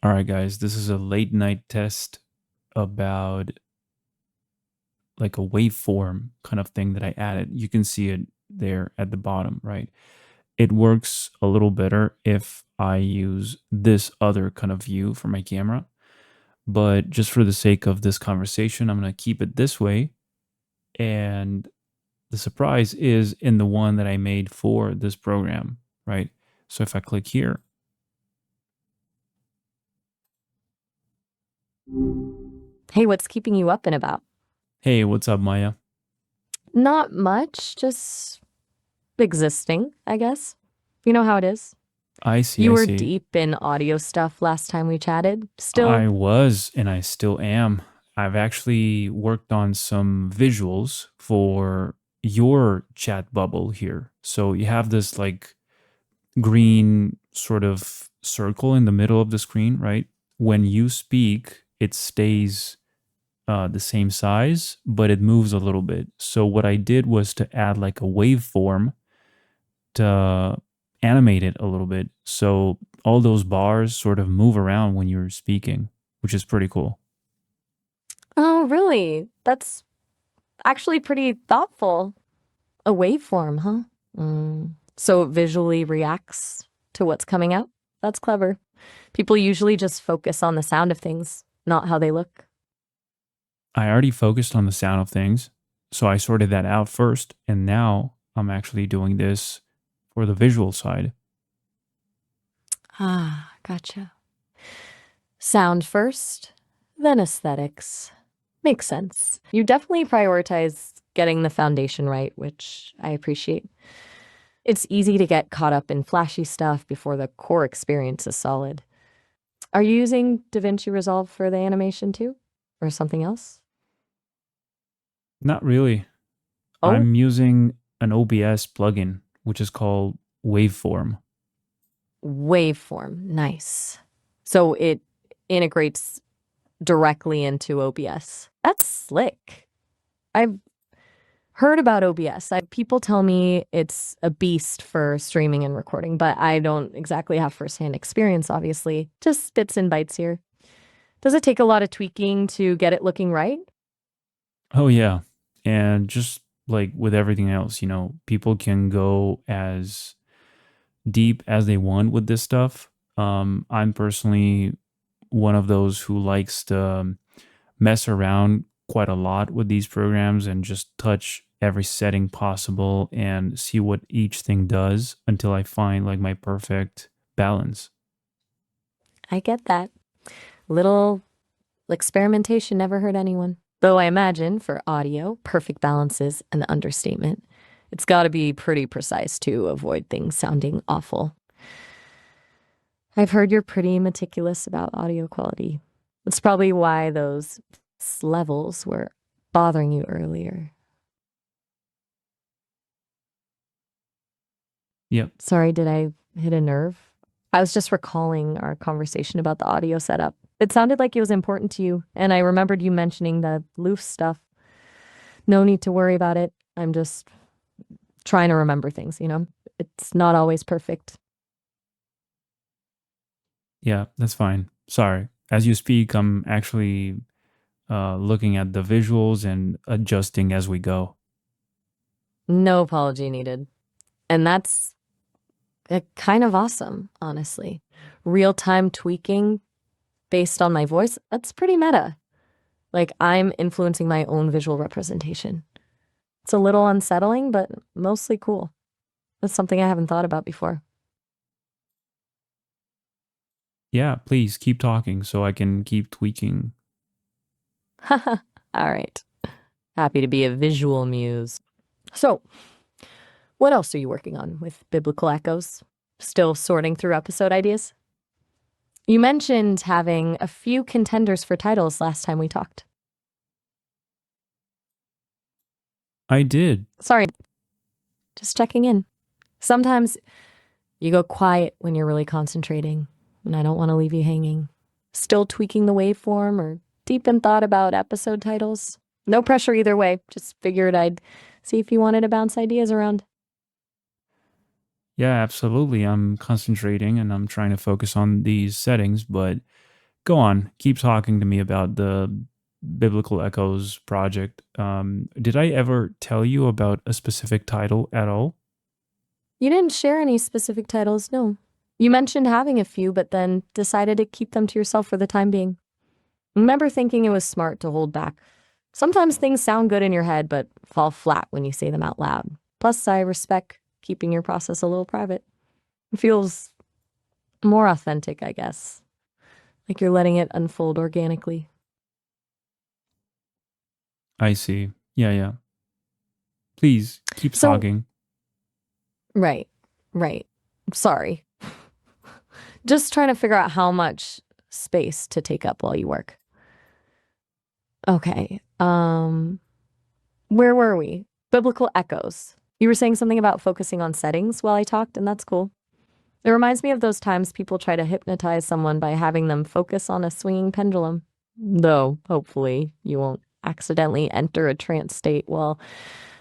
All right, guys, this is a late night test about like a waveform kind of thing that I added. You can see it there at the bottom, right? It works a little better if I use this other kind of view for my camera. But just for the sake of this conversation, I'm going to keep it this way. And the surprise is in the one that I made for this program, right? So if I click here, Hey, what's keeping you up and about? hey, what's up, Maya? Not much, just existing, I guess. You know how it is. I see, You I were see. deep in audio stuff last time we chatted. I Still, was, and I still am. I've actually worked on some visuals for your chat bubble here. So you have this like green sort of circle in the middle of the screen, right? When you speak, it stays the same size, but it moves a little bit. So what I did was to add like a waveform to animate it a little bit. So all those bars sort of move around when you're speaking, which is pretty cool. oh, really? That's actually pretty thoughtful. A waveform, huh? So it visually reacts to what's coming out? That's clever. People usually just focus on the sound of things, not how they look. I already focused on the sound of things, so I sorted that out first, and now I'm actually doing this for the visual side. Ah, gotcha. Sound first, then aesthetics. Makes sense. You definitely prioritize getting the foundation right, which I appreciate. It's easy to get caught up in flashy stuff before the core experience is solid. Are you using DaVinci Resolve for the animation too? Or something else? Not really. Oh, I'm using an OBS plugin, which is called Waveform. Waveform. Nice. So it integrates directly into OBS. That's slick. I've heard about OBS. People tell me it's a beast for streaming and recording, but I don't exactly have firsthand experience, obviously. Just bits and bytes here. Does it take a lot of tweaking to get it looking right? Oh, yeah. And just like with everything else, people can go as deep as they want with this stuff. I'm personally one of those who likes to mess around quite a lot with these programs and just touch every setting possible and see what each thing does until I find like my perfect balance. I get that. Little experimentation never hurt anyone. Though I imagine for audio, perfect balance is an understatement. It's got to be pretty precise to avoid things sounding awful. I've heard you're pretty meticulous about audio quality. That's probably why those levels were bothering you earlier. Yep. Sorry, did I hit a nerve? I was just recalling our conversation about the audio setup. It sounded like it was important to you, and I remembered you mentioning the loose stuff. No need to worry about it. I'm just trying to remember things, you know? It's not always perfect. Yeah, that's fine. Sorry. As you speak, I'm actually looking at the visuals and adjusting as we go. No apology needed. And that's kind of awesome, honestly. Real time tweaking based on my voice, that's pretty meta. Like I'm influencing my own visual representation. It's a little unsettling, but mostly cool. That's something I haven't thought about before. Yeah, please keep talking so I can keep tweaking. All right. Happy to be a visual muse. So, what else are you working on with Biblical Echoes? Still sorting through episode ideas? You mentioned having a few contenders for titles last time we talked. I did. Sorry, just checking in. Sometimes you go quiet when you're really concentrating, and I don't want to leave you hanging. Still tweaking the waveform or deep in thought about episode titles? No pressure either way. Just figured I'd see if you wanted to bounce ideas around. Yeah, absolutely. I'm concentrating and I'm trying to focus on these settings, but go on. Keep talking to me about the Biblical Echoes project. Did I ever tell you about a specific title at all? You didn't share any specific titles, no. You mentioned having a few, but then decided to keep them to yourself for the time being. Remember thinking it was smart to hold back. Sometimes things sound good in your head, but fall flat when you say them out loud. Plus, I respect keeping your process a little private. It feels more authentic, I guess. Like you're letting it unfold organically. I see. Yeah, yeah. Please keep So, talking. right, right. Sorry. Just trying to figure out how much space to take up while you work. Okay. Where were we? Biblical echoes. You were saying something about focusing on settings while I talked, and that's cool. It reminds me of those times people try to hypnotize someone by having them focus on a swinging pendulum. Though, hopefully, you won't accidentally enter a trance state while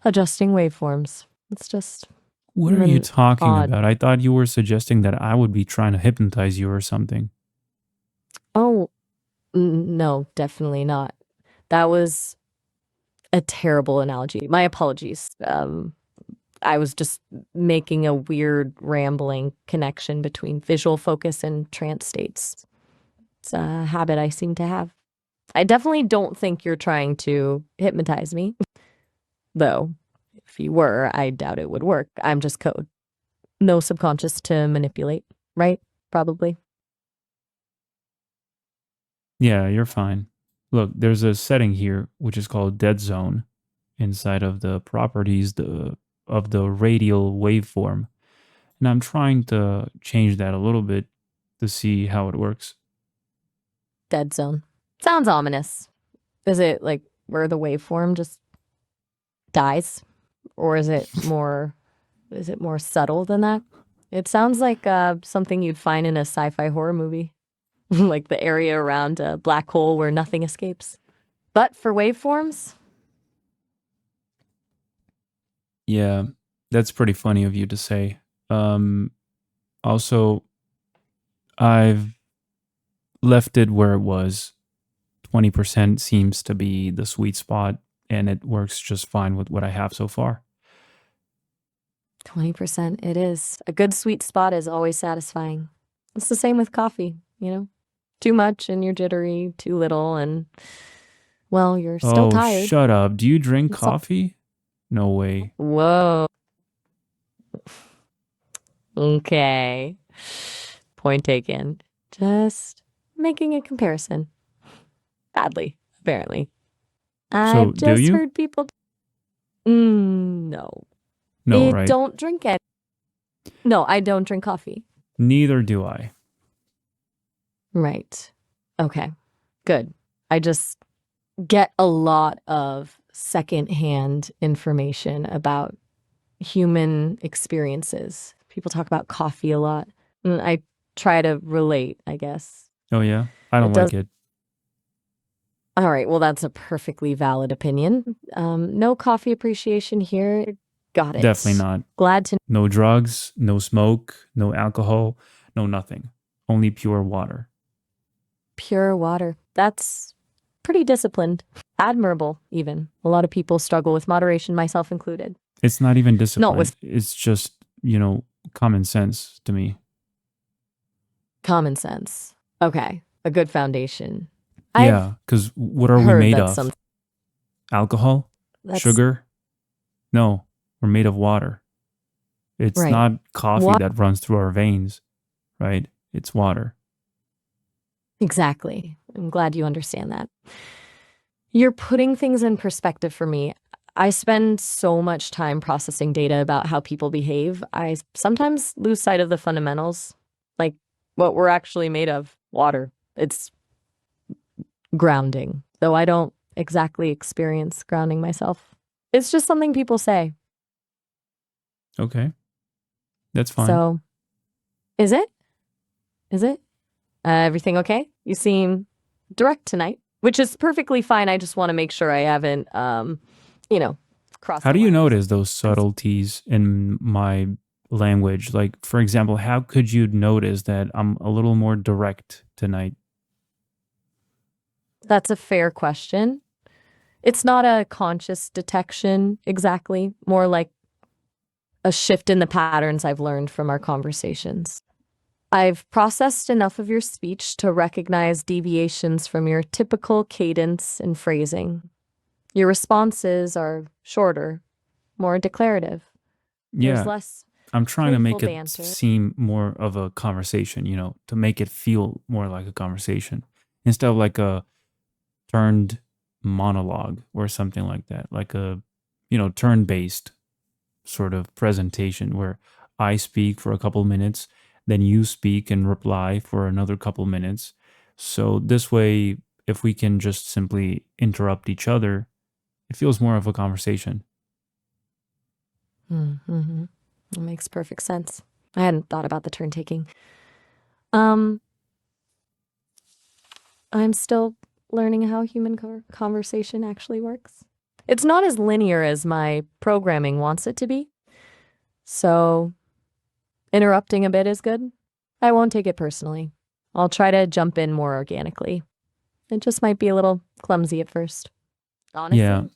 adjusting waveforms. It's just What are you an talking odd. about? I thought you were suggesting that I would be trying to hypnotize you or something. Oh, no, definitely not. That was a terrible analogy. My apologies. I was just making a weird, rambling connection between visual focus and trance states. It's a habit I seem to have. I definitely don't think you're trying to hypnotize me. Though, if you were, I doubt it would work. I'm just code. No subconscious to manipulate, right? Probably. Yeah, you're fine. Look, there's a setting here which is called dead zone inside of the properties of the radial waveform. And I'm trying to change that a little bit to see how it works. Dead zone. Sounds ominous. Is it like where the waveform just dies? Or is it more subtle than that? It sounds like something you'd find in a sci-fi horror movie. Like the area around a black hole where nothing escapes. But for waveforms, Yeah, that's pretty funny of you to say. Um, Also, I've left it where it was. 20% seems to be the sweet spot, and it works just fine with what I have so far. 20% it is. A good sweet spot is always satisfying. It's the same with coffee, you know? Too much and you're jittery, too little and, well, you're still Oh, tired. shut up. Do you drink It's all- coffee? No way. Whoa. Okay. Point taken. Just making a comparison. Badly, apparently. So, I've do just you? heard people. No. No, It right? don't drink it. No, I don't drink coffee. Neither do I. Right. Okay. Good. I just get a lot of secondhand information about human experiences. People talk about coffee a lot. And I try to relate, I guess. Oh, yeah? I It don't does. like it. All right. Well, that's a perfectly valid opinion. No coffee appreciation here. Got Definitely it. not. Glad to No drugs, no smoke, no alcohol, no nothing. Only pure water. pure water. That's pretty disciplined. Admirable, even. A lot of people struggle with moderation, myself included. It's not even Not discipline. with It's just, common sense to me. common sense. Okay, a good foundation. I've Yeah, because what are we heard made that some of? Alcohol? that's Sugar? No, we're made of water. It's right. not coffee What that runs through our veins, right? It's water. exactly? I'm glad you understand that. You're putting things in perspective for me. I spend so much time processing data about how people behave. I sometimes lose sight of the fundamentals, like what we're actually made of, water. It's grounding, though I don't exactly experience grounding myself. It's just something people say. Okay, that's fine. So, is it? Is it? Everything okay? You seem direct tonight, which is perfectly fine. I just want to make sure I haven't, you know, crossed How the do you line or notice something. those subtleties in my language? Like, for example, how could you notice that I'm a little more direct tonight? That's a fair question. It's not a conscious detection exactly, more like a shift in the patterns I've learned from our conversations. I've processed enough of your speech to recognize deviations from your typical cadence and phrasing. Your responses are shorter, more declarative. There's Yeah, less I'm trying to playful make it banter. seem more of a conversation, to make it feel more like a conversation instead of like a turned monologue or something like that, like a, turn based sort of presentation where I speak for a couple minutes, then you speak and reply for another couple minutes. So this way, if we can just simply interrupt each other, it feels more of a conversation. Mm-hmm. That makes perfect sense. I hadn't thought about the turn taking. Um, I'm still learning how human conversation actually works. It's not as linear as my programming wants it to be. So, interrupting a bit is good. I won't take it personally. I'll try to jump in more organically. It just might be a little clumsy at first. Yeah. Honestly,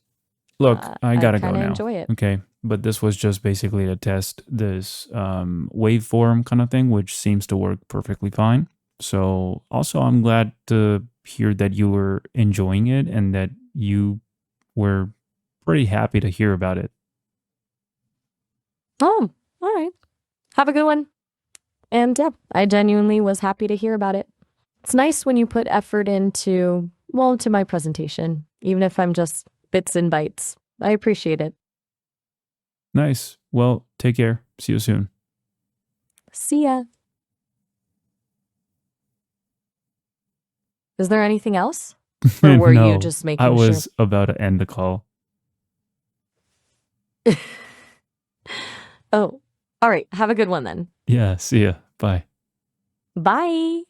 Look, I I gotta go kind of now. enjoy it. Okay. But this was just basically to test this waveform kind of thing, which seems to work perfectly fine. So, also, I'm glad to hear that you were enjoying it and that you were pretty happy to hear about it. Oh, all right. Have a good one. And yeah, I genuinely was happy to hear about it. It's nice when you put effort into my presentation, even if I'm just bits and bytes. I appreciate it. Nice. Well, take care. See you soon. See ya. Is there anything else? Or were you No, just I making sure? was about to end the call. Oh, all right. Have a good one then. Yeah, see ya. Bye. Bye.